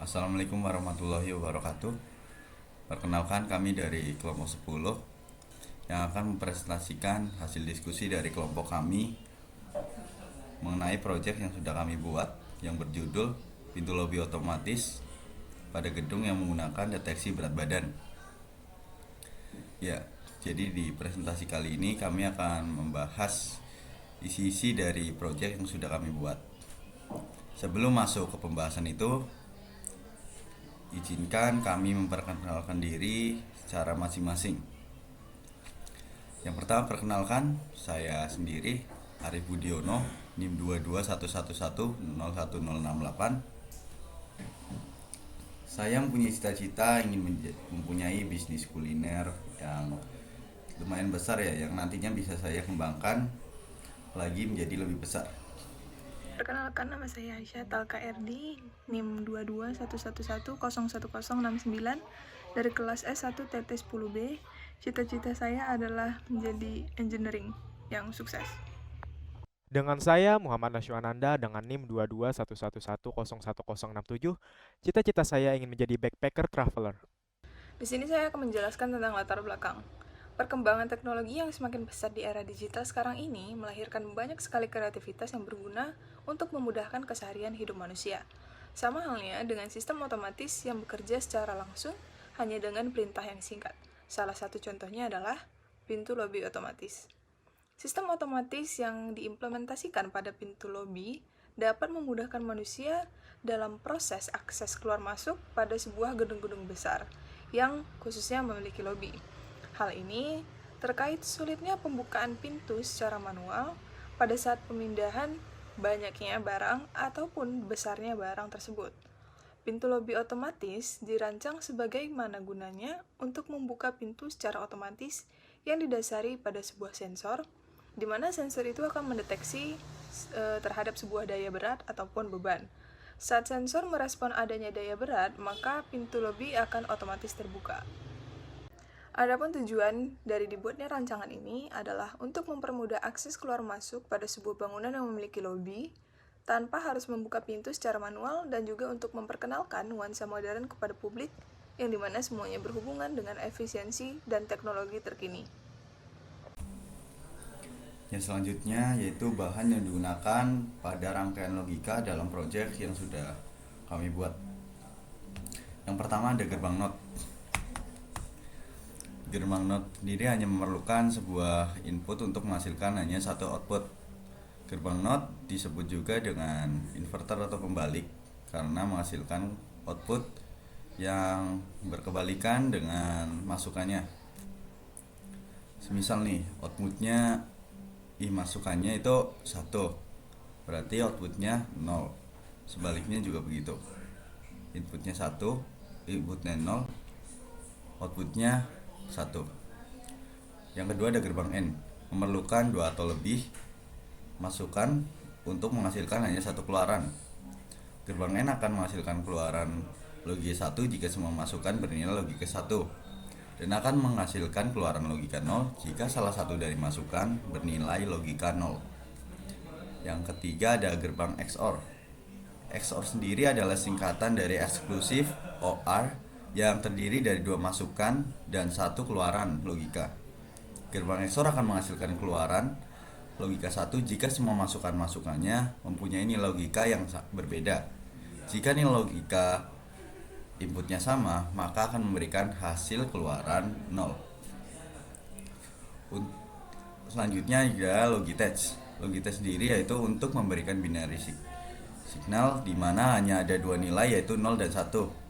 Assalamualaikum warahmatullahi wabarakatuh. Perkenalkan, kami dari kelompok 10 yang akan mempresentasikan hasil diskusi dari kelompok kami mengenai proyek yang sudah kami buat yang berjudul pintu lobi otomatis pada gedung yang menggunakan deteksi berat badan. Ya, jadi di presentasi kali ini kami akan membahas isi-isi dari proyek yang sudah kami buat. Sebelum masuk ke pembahasan itu, izinkan kami memperkenalkan diri secara masing-masing. Yang pertama, perkenalkan, saya sendiri Arif Budiono, NIM 22111011068. Saya mempunyai cita-cita ingin mempunyai bisnis kuliner yang lumayan besar ya, yang nantinya bisa saya kembangkan lagi menjadi lebih besar. Perkenalkan, nama saya Aisyah Talka RD, NIM 22111011069 dari kelas S1 TT10B. Cita-cita saya adalah menjadi engineering yang sukses. Dengan saya, Muhammad Nasyuananda dengan NIM 22111011067, cita-cita saya ingin menjadi backpacker traveler. Di sini saya akan menjelaskan tentang latar belakang. Perkembangan teknologi yang semakin pesat di era digital sekarang ini melahirkan banyak sekali kreativitas yang berguna untuk memudahkan keseharian hidup manusia. Sama halnya dengan sistem otomatis yang bekerja secara langsung hanya dengan perintah yang singkat. Salah satu contohnya adalah pintu lobi otomatis. Sistem otomatis yang diimplementasikan pada pintu lobi dapat memudahkan manusia dalam proses akses keluar masuk pada sebuah gedung-gedung besar yang khususnya memiliki lobi. Hal ini terkait sulitnya pembukaan pintu secara manual pada saat pemindahan banyaknya barang ataupun besarnya barang tersebut. Pintu lobi otomatis dirancang sebagaimana gunanya untuk membuka pintu secara otomatis yang didasari pada sebuah sensor, di mana sensor itu akan mendeteksi terhadap sebuah daya berat ataupun beban. Saat sensor merespon adanya daya berat, maka pintu lobi akan otomatis terbuka. Adapun tujuan dari dibuatnya rancangan ini adalah untuk mempermudah akses keluar masuk pada sebuah bangunan yang memiliki lobi, tanpa harus membuka pintu secara manual, dan juga untuk memperkenalkan nuansa modern kepada publik, yang dimana semuanya berhubungan dengan efisiensi dan teknologi terkini. Yang selanjutnya yaitu bahan yang digunakan pada rangkaian logika dalam proyek yang sudah kami buat. Yang pertama ada gerbang NOT. Gerbang NOT sendiri hanya memerlukan sebuah input untuk menghasilkan hanya satu output. Gerbang NOT disebut juga dengan inverter atau pembalik karena menghasilkan output yang berkebalikan dengan masukannya. Semisal nih, outputnya masukannya itu 1, berarti outputnya 0. Sebaliknya juga begitu. Inputnya 1, inputnya 0, outputnya 1. Yang kedua ada gerbang N, memerlukan 2 atau lebih masukan untuk menghasilkan hanya satu keluaran. Gerbang N akan menghasilkan keluaran logika 1 jika semua masukan bernilai logika 1, dan akan menghasilkan keluaran logika 0 jika salah satu dari masukan bernilai logika 0. Yang ketiga ada gerbang XOR. XOR sendiri adalah singkatan dari eksklusif OR yang terdiri dari 2 masukan dan 1 keluaran logika. Gerbang XOR akan menghasilkan keluaran logika 1 jika semua masukannya mempunyai nilai logika yang berbeda. Jika nilai logika inputnya sama, maka akan memberikan hasil keluaran 0. Selanjutnya ada Logitech. Logitech sendiri yaitu untuk memberikan binary signal di mana hanya ada 2 nilai yaitu 0 dan 1.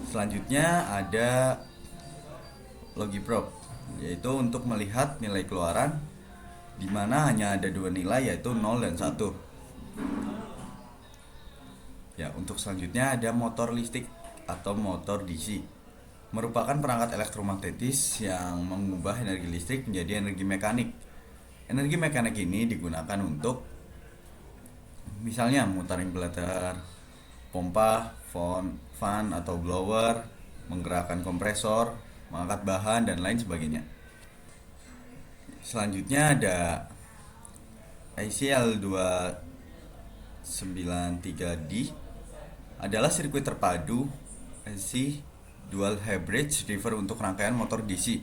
Selanjutnya ada Logiprobe, yaitu untuk melihat nilai keluaran di mana hanya ada 2 nilai yaitu 0 dan 1. Ya, untuk selanjutnya ada motor listrik atau motor DC. Merupakan perangkat elektromagnetis yang mengubah energi listrik menjadi energi mekanik. Energi mekanik ini digunakan untuk misalnya memutar imperator, pompa, fan atau blower, menggerakkan kompresor, mengangkat bahan dan lain sebagainya. Selanjutnya ada ICL 293D adalah sirkuit terpadu AC Dual Hybrid Driver untuk rangkaian motor DC.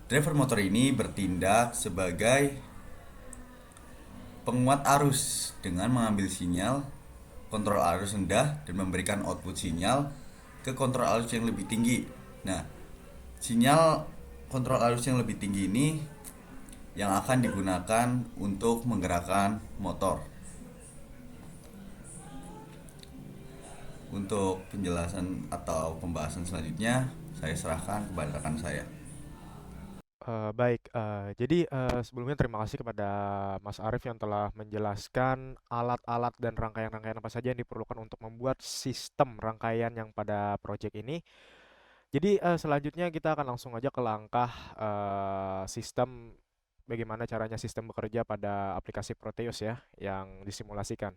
Driver motor ini bertindak sebagai penguat arus dengan mengambil sinyal kontrol arus rendah dan memberikan output sinyal ke kontrol arus yang lebih tinggi. Nah, sinyal kontrol arus yang lebih tinggi ini yang akan digunakan untuk menggerakkan motor. Untuk penjelasan atau pembahasan selanjutnya, saya serahkan kepada rekan saya. Baik, jadi sebelumnya terima kasih kepada Mas Arief yang telah menjelaskan alat-alat dan rangkaian-rangkaian apa saja yang diperlukan untuk membuat sistem rangkaian yang pada proyek ini. Jadi selanjutnya kita akan langsung aja ke langkah sistem, bagaimana caranya sistem bekerja pada aplikasi Proteus ya, yang disimulasikan.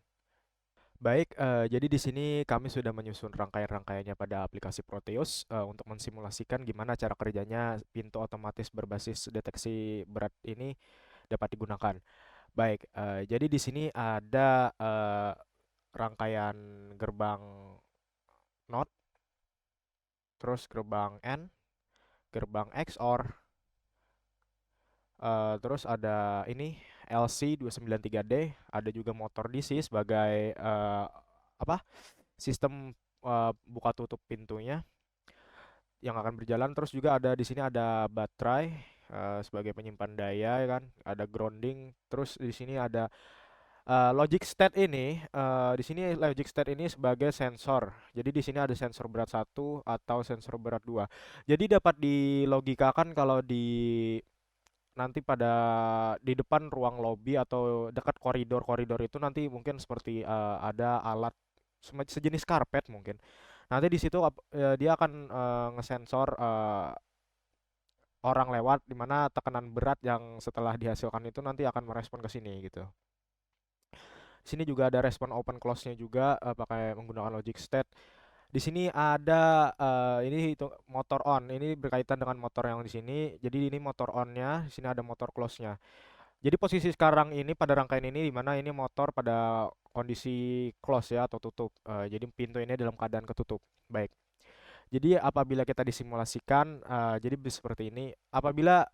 Baik, jadi di sini kami sudah menyusun rangkaian-rangkaiannya pada aplikasi Proteus untuk mensimulasikan gimana cara kerjanya pintu otomatis berbasis deteksi berat ini dapat digunakan. Baik, jadi di sini ada rangkaian gerbang NOT, terus gerbang N, gerbang XOR, terus ada ini LC 293D, ada juga motor DC sebagai apa? Sistem buka tutup pintunya yang akan berjalan. Terus juga ada di sini ada baterai sebagai penyimpan daya ya kan, ada grounding. Terus di sini ada logic state ini, di sini logic state ini sebagai sensor. Jadi di sini ada sensor berat 1 atau sensor berat 2. Jadi dapat dilogikakan kalau di nanti pada di depan ruang lobby atau dekat koridor-koridor itu nanti mungkin seperti ada alat sejenis karpet mungkin. Nanti di situ dia akan ngesensor orang lewat di mana tekanan berat yang setelah dihasilkan itu nanti akan merespon ke sini gitu. Sini juga ada respon open close-nya juga pakai menggunakan logic state. Di sini ada ini itu motor on. Ini berkaitan dengan motor yang di sini. Jadi ini motor on-nya, di sini ada motor close-nya. Jadi posisi sekarang ini pada rangkaian ini di mana ini motor pada kondisi close ya atau tutup. Jadi pintu ini dalam keadaan ketutup. Baik. Jadi apabila kita disimulasikan, jadi seperti ini. Apabila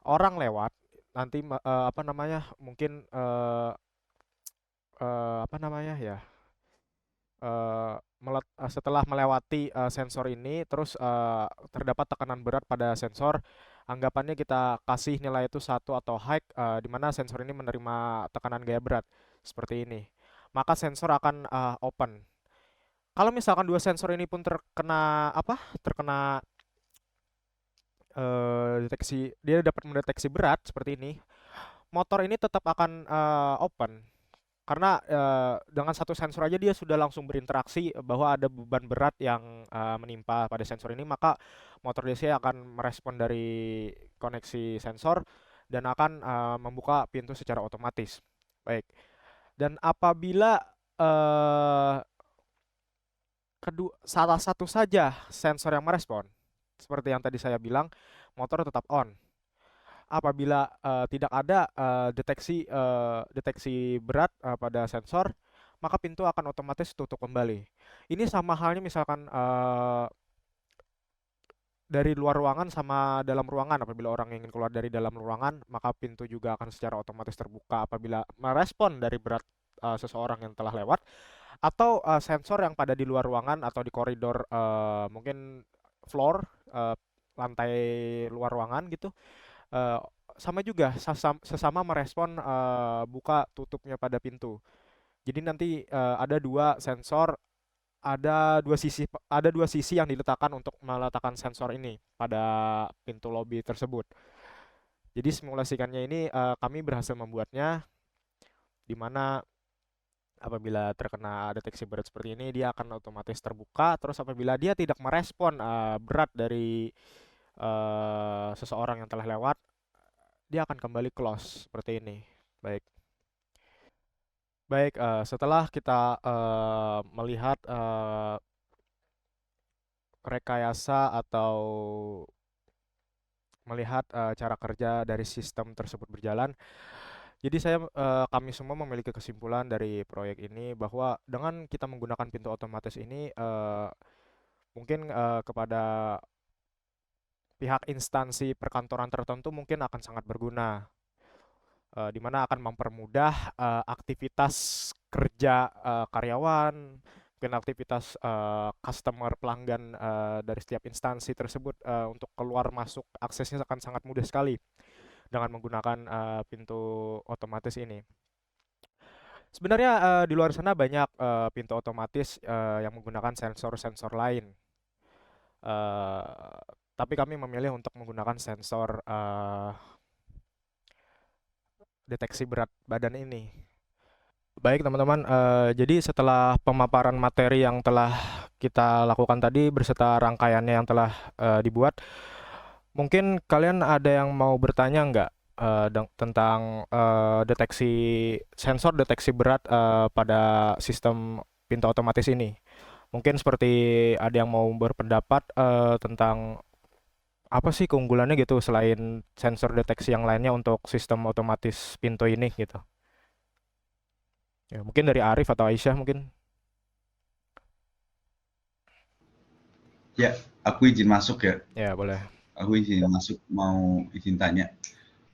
orang lewat, nanti apa namanya? Mungkin apa namanya ya? Setelah melewati sensor ini, terus terdapat tekanan berat pada sensor, anggapannya kita kasih nilai itu satu atau high, di mana sensor ini menerima tekanan gaya berat seperti ini. Maka sensor akan open. Kalau misalkan dua sensor ini pun terkena apa? Terkena deteksi, dia dapat mendeteksi berat seperti ini. Motor ini tetap akan open karena dengan satu sensor aja dia sudah langsung berinteraksi bahwa ada beban berat yang menimpa pada sensor ini, maka motor DC akan merespon dari koneksi sensor dan akan membuka pintu secara otomatis. Baik. Dan apabila eh, salah satu saja sensor yang merespon, seperti yang tadi saya bilang, motor tetap on. Apabila tidak ada deteksi berat pada sensor, maka pintu akan otomatis tutup kembali. Ini sama halnya misalkan dari luar ruangan sama dalam ruangan. Apabila orang ingin keluar dari dalam ruangan, maka pintu juga akan secara otomatis terbuka apabila merespon dari berat seseorang yang telah lewat, atau sensor yang pada di luar ruangan atau di koridor, mungkin floor, lantai luar ruangan gitu, eh, sama juga sesama merespon buka tutupnya pada pintu. Jadi nanti ada dua sensor, ada dua sisi yang diletakkan untuk meletakkan sensor ini pada pintu lobby tersebut. Jadi simulasikannya ini kami berhasil membuatnya di mana apabila terkena deteksi berat seperti ini dia akan otomatis terbuka, terus apabila dia tidak merespon berat dari seseorang yang telah lewat, dia akan kembali close seperti ini. Baik. Baik, setelah kita melihat rekayasa atau melihat cara kerja dari sistem tersebut berjalan, Jadi kami semua memiliki kesimpulan dari proyek ini bahwa dengan kita menggunakan pintu otomatis ini, mungkin kepada pihak instansi perkantoran tertentu mungkin akan sangat berguna, di mana akan mempermudah aktivitas kerja karyawan, mungkin aktivitas customer pelanggan dari setiap instansi tersebut untuk keluar masuk aksesnya akan sangat mudah sekali dengan menggunakan pintu otomatis ini. Sebenarnya di luar sana banyak pintu otomatis yang menggunakan sensor-sensor lain. Eh, tapi kami memilih untuk menggunakan sensor deteksi berat badan ini. Baik teman-teman, jadi setelah pemaparan materi yang telah kita lakukan tadi berserta rangkaiannya yang telah dibuat, mungkin kalian ada yang mau bertanya nggak tentang sensor deteksi berat pada sistem pintu otomatis ini? Mungkin seperti ada yang mau berpendapat tentang apa sih keunggulannya gitu selain sensor deteksi yang lainnya untuk sistem otomatis pintu ini gitu. Ya, mungkin dari Arif atau Aisyah mungkin. Ya, aku izin masuk ya. Ya, boleh. Aku izin masuk, mau izin tanya.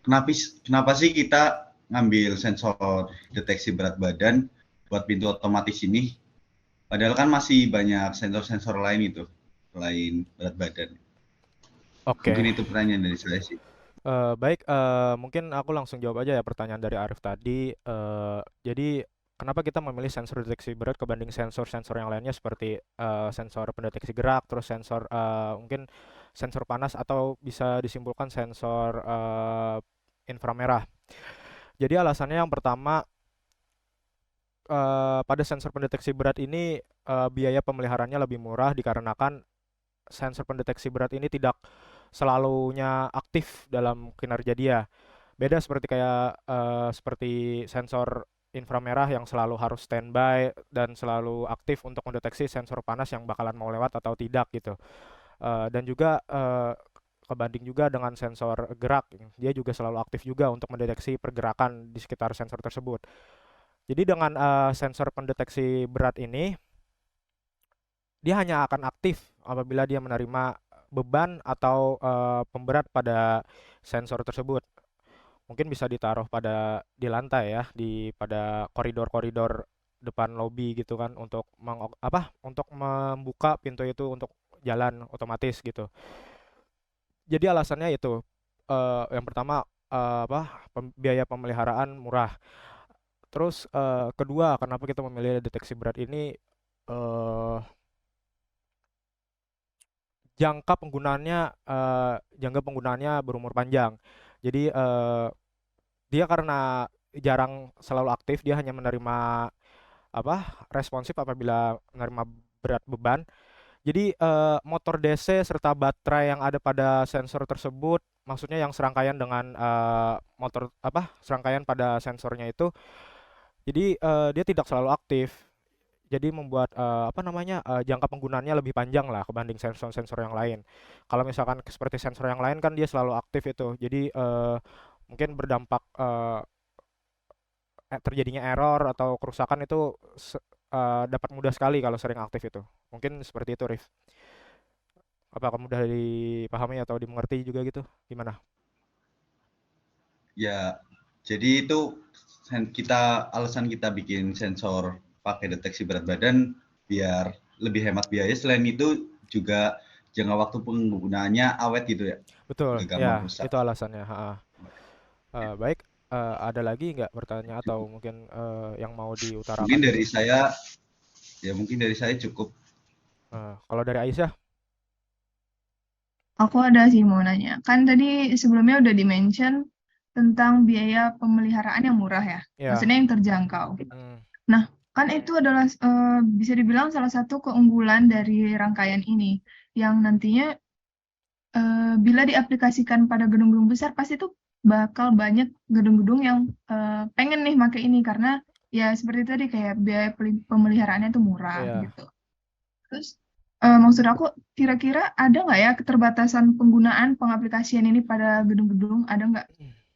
Kenapa sih kita ngambil sensor deteksi berat badan buat pintu otomatis ini? Padahal kan masih banyak sensor-sensor lain itu, selain berat badan. Oke. Mungkin itu pertanyaan dari saya sih. Baik, mungkin aku langsung jawab aja ya pertanyaan dari Arif tadi. Jadi kenapa kita memilih sensor deteksi berat kebanding sensor-sensor yang lainnya seperti sensor pendeteksi gerak, terus sensor mungkin sensor panas atau bisa disimpulkan sensor inframerah. Jadi alasannya yang pertama, pada sensor pendeteksi berat ini biaya pemeliharaannya lebih murah dikarenakan sensor pendeteksi berat ini tidak selalunya aktif dalam kinerja dia. Beda seperti sensor inframerah yang selalu harus standby dan selalu aktif untuk mendeteksi sensor panas yang bakalan mau lewat atau tidak gitu. Dan juga kebanding juga dengan sensor gerak, dia juga selalu aktif juga untuk mendeteksi pergerakan di sekitar sensor tersebut. Jadi dengan sensor pendeteksi berat ini, dia hanya akan aktif apabila dia menerima beban atau pemberat pada sensor tersebut. Mungkin bisa ditaruh di lantai ya, pada koridor-koridor depan lobi gitu kan untuk untuk membuka pintu itu untuk jalan otomatis gitu. Jadi alasannya itu yang pertama biaya pemeliharaan murah. Terus kedua, kenapa kita memilih deteksi berat ini? eh jangka penggunaannya berumur panjang. Jadi dia karena jarang selalu aktif, dia hanya menerima responsif apabila menerima berat beban. Jadi motor DC serta baterai yang ada pada sensor tersebut, maksudnya yang serangkaian dengan serangkaian pada sensornya itu, jadi dia tidak selalu aktif. Jadi membuat jangka penggunaannya lebih panjang lah kebanding sensor-sensor yang lain. Kalau misalkan seperti sensor yang lain kan dia selalu aktif itu. Jadi mungkin berdampak terjadinya error atau kerusakan itu dapat mudah sekali kalau sering aktif itu. Mungkin seperti itu, Rif. Apakah mudah dipahami atau dimengerti juga gitu? Gimana? Ya, jadi itu alasan kita bikin sensor pakai deteksi berat badan biar lebih hemat biaya. Selain itu juga jangka waktu penggunaannya awet gitu ya, Betul, nggak gampang ya rusak. itu alasannya. Baik, ada lagi nggak pertanyaan atau mungkin yang mau Mungkin diutarakan dari gitu? saya, mungkin dari saya cukup. Kalau dari Aisyah, Aku ada sih mau nanya. Kan tadi sebelumnya udah di-mention tentang biaya pemeliharaan yang murah ya. ya, Maksudnya yang terjangkau. hmm, Nah, kan itu adalah bisa dibilang salah satu keunggulan dari rangkaian ini. Yang nantinya bila diaplikasikan pada gedung-gedung besar pasti tuh bakal banyak gedung-gedung yang pengen nih pakai ini karena ya seperti tadi kayak biaya pemeliharaannya tuh murah ya. gitu. Terus maksud aku kira-kira ada nggak ya keterbatasan penggunaan pengaplikasian ini pada gedung-gedung? Ada nggak?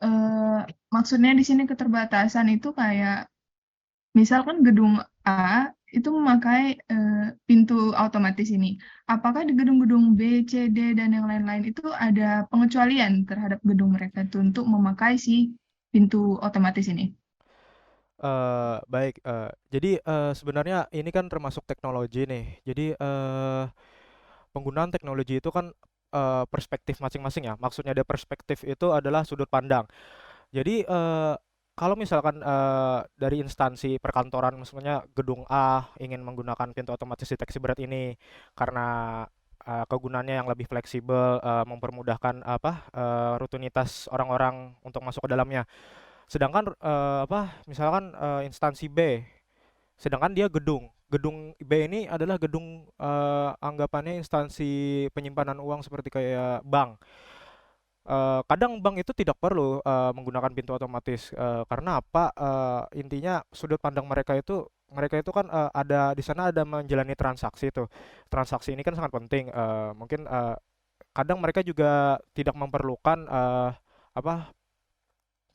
Eh, Maksudnya di sini keterbatasan itu kayak misalkan gedung A itu memakai pintu otomatis ini. Apakah di gedung-gedung B, C, D, dan yang lain-lain itu ada pengecualian terhadap gedung mereka itu untuk memakai si pintu otomatis ini? Baik, jadi sebenarnya ini kan termasuk teknologi nih. Jadi penggunaan teknologi itu kan perspektif masing-masing ya. Maksudnya ada perspektif itu adalah sudut pandang. Jadi kalau misalkan dari instansi perkantoran, maksudnya gedung A ingin menggunakan pintu otomatis deteksi berat ini karena kegunaannya yang lebih fleksibel, mempermudahkan rutinitas orang-orang untuk masuk ke dalamnya. Sedangkan misalkan instansi B, sedangkan dia gedung. Gedung B ini adalah gedung anggapannya instansi penyimpanan uang seperti kayak bank. Kadang bank itu tidak perlu menggunakan pintu otomatis karena apa? Intinya sudut pandang mereka itu kan ada di sana ada menjalani transaksi tuh. Transaksi ini kan sangat penting. Mungkin kadang mereka juga tidak memerlukan apa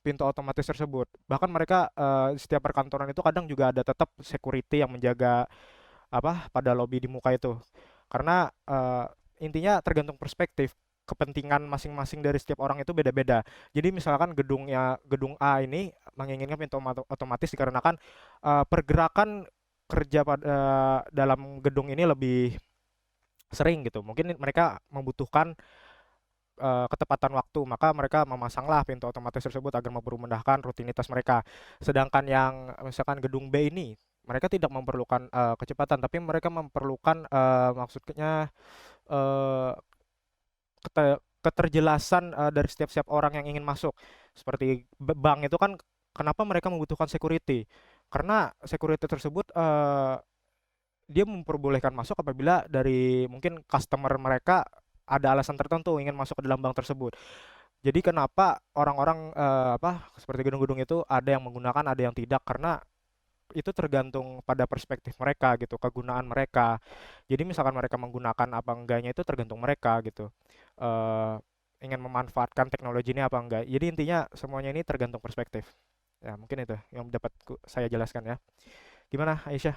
pintu otomatis tersebut. Bahkan mereka di setiap perkantoran itu kadang juga ada tetap security yang menjaga pada lobby di muka itu. Karena intinya tergantung perspektif. Kepentingan masing-masing dari setiap orang itu beda-beda. Jadi misalkan gedung A ini menginginkan pintu otomatis dikarenakan pergerakan kerja pada dalam gedung ini lebih sering gitu. Mungkin mereka membutuhkan ketepatan waktu, maka mereka memasanglah pintu otomatis tersebut agar mempermudahkan rutinitas mereka. Sedangkan yang misalkan gedung B ini, mereka tidak memerlukan kecepatan, tapi mereka memerlukan maksudnya eh, keterjelasan dari setiap-setiap orang yang ingin masuk. Seperti bank itu kan, kenapa mereka membutuhkan security? Karena security tersebut dia memperbolehkan masuk apabila dari mungkin customer mereka ada alasan tertentu ingin masuk ke dalam bank tersebut. Jadi kenapa orang-orang seperti gedung-gedung itu ada yang menggunakan, ada yang tidak karena itu tergantung pada perspektif mereka gitu, kegunaan mereka. Jadi misalkan mereka menggunakan apa enggaknya itu tergantung mereka gitu. Eh ingin memanfaatkan teknologi ini apa enggak. Jadi intinya semuanya ini tergantung perspektif. Ya, mungkin itu yang dapat saya jelaskan ya. Gimana, Aisyah?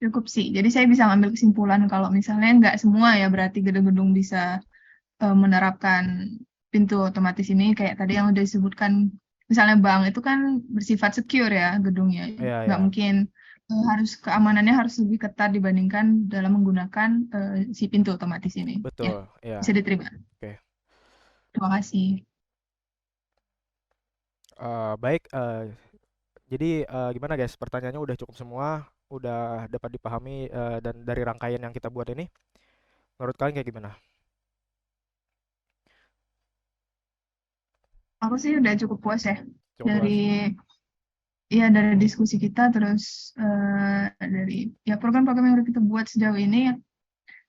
Cukup sih. Jadi saya bisa ngambil kesimpulan kalau misalnya nggak semua ya berarti gedung-gedung bisa menerapkan pintu otomatis ini kayak tadi yang udah disebutkan. Misalnya bank itu kan bersifat secure ya gedungnya. Iya, Nggak ya. mungkin harus keamanannya harus lebih ketat dibandingkan dalam menggunakan si pintu otomatis ini. Ya, Betul, bisa ya. diterima. Oke. Terima kasih. Baik, jadi gimana guys? Pertanyaannya udah cukup semua, udah dapat dipahami dan dari rangkaian yang kita buat ini, menurut kalian kayak gimana? Aku sih udah cukup puas ya Cukup dari puas? dari diskusi kita terus dari ya program-program yang udah kita buat sejauh ini ya,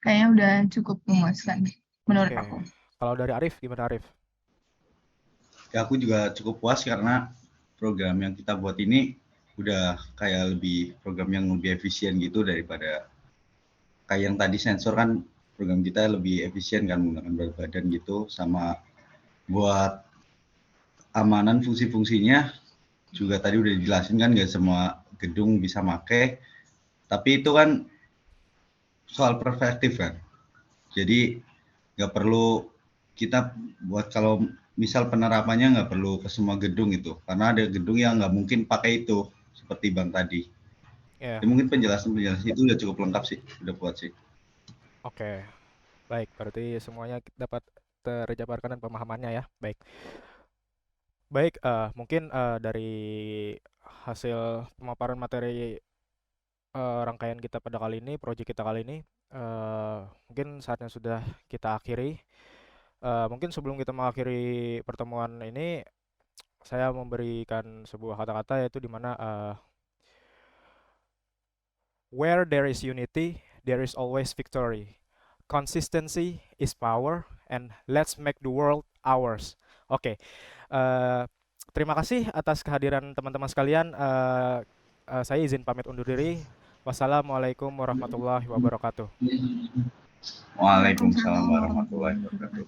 kayaknya udah cukup memuaskan menurut Oke. aku. Kalau dari Arif, gimana Arif? Ya aku juga cukup puas karena program yang kita buat ini udah kayak lebih program yang lebih efisien gitu daripada kayak yang tadi sensor kan program kita lebih efisien kan menggunakan berat badan gitu sama buat amanan fungsi-fungsinya juga tadi udah dijelasin kan nggak semua gedung bisa make tapi itu kan soal perspektif kan jadi nggak perlu kita buat kalau misal penerapannya nggak perlu ke semua gedung itu karena ada gedung yang nggak mungkin pakai itu seperti bang tadi. Ya, Jadi mungkin penjelasan itu udah cukup lengkap sih, udah kuat sih. oke. Baik, berarti semuanya dapat terjabarkan dan pemahamannya ya. Baik. Baik, mungkin dari hasil pemaparan materi rangkaian kita pada kali ini, proyek kita kali ini, mungkin saatnya sudah kita akhiri. Mungkin sebelum kita mengakhiri pertemuan ini, saya memberikan sebuah kata-kata yaitu di mana where there is unity, there is always victory. Consistency is power, and let's make the world ours. Oke, eh, terima kasih atas kehadiran teman-teman sekalian. Saya izin pamit undur diri. Wassalamualaikum warahmatullahi wabarakatuh. Waalaikumsalam Waalaikumsalam warahmatullahi warahmatullahi wabarakatuh. wabarakatuh.